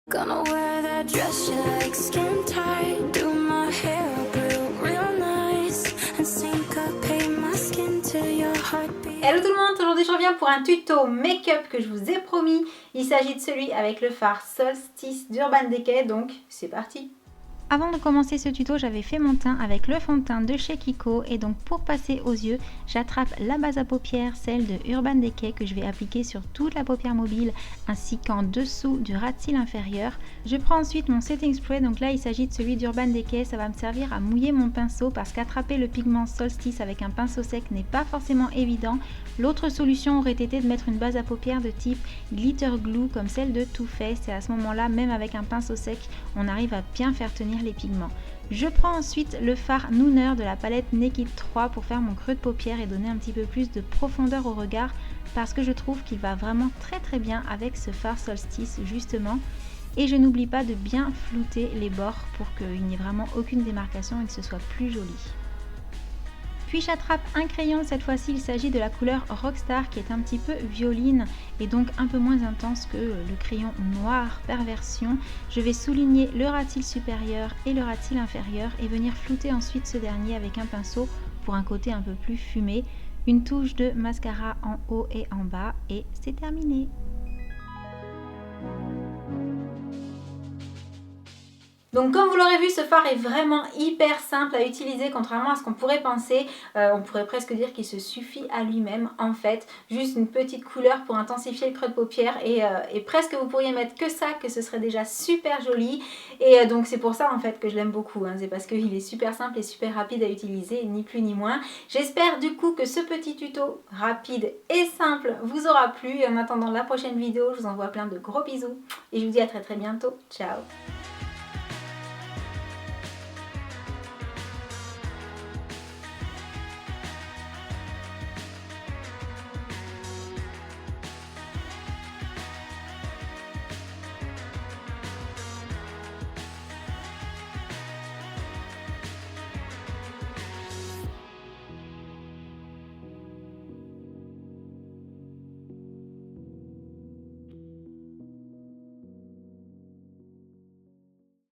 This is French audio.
Gonna wear that dress you like, skin tight, do my hair up real nice, and syncopate my skin to your heartbeat. Hello tout le monde, aujourd'hui je reviens pour un tuto make-up que je vous ai promis. Il s'agit de celui avec le fard Solstice d'Urban Decay, donc c'est parti. Avant de commencer ce tuto, j'avais fait mon teint avec le fond de teint de chez Kiko et donc pour passer aux yeux, j'attrape la base à paupières, celle de Urban Decay que je vais appliquer sur toute la paupière mobile ainsi qu'en dessous du ras de cils inférieur. Je prends ensuite mon setting spray, donc là il s'agit de celui d'Urban Decay, ça va me servir à mouiller mon pinceau parce qu'attraper le pigment Solstice avec un pinceau sec n'est pas forcément évident. L'autre solution aurait été de mettre une base à paupières de type glitter glue comme celle de Too Faced et à ce moment-là, même avec un pinceau sec, on arrive à bien faire tenir les pigments. Je prends ensuite le fard Nooner de la palette Naked 3 pour faire mon creux de paupière et donner un petit peu plus de profondeur au regard parce que je trouve qu'il va vraiment très bien avec ce fard Solstice justement. Et je n'oublie pas de bien flouter les bords pour qu'il n'y ait vraiment aucune démarcation et que ce soit plus joli. Puis j'attrape un crayon, cette fois-ci il s'agit de la couleur Rockstar qui est un petit peu violine et donc un peu moins intense que le crayon noir Perversion. Je vais souligner le ras de cils supérieur et le ras de cils inférieur et venir flouter ensuite ce dernier avec un pinceau pour un côté un peu plus fumé. Une touche de mascara en haut et en bas et c'est terminé. Donc comme vous l'aurez vu, ce fard est vraiment hyper simple à utiliser contrairement à ce qu'on pourrait penser. On pourrait presque dire qu'il se suffit à lui-même en fait. Juste une petite couleur pour intensifier le creux de paupière et presque vous pourriez mettre que ça, que ce serait déjà super joli. Et donc c'est pour ça en fait que je l'aime beaucoup. C'est parce qu'il est super simple et super rapide à utiliser, ni plus ni moins. J'espère du coup que ce petit tuto rapide et simple vous aura plu. Et en attendant la prochaine vidéo, je vous envoie plein de gros bisous. Et je vous dis à très bientôt. Ciao!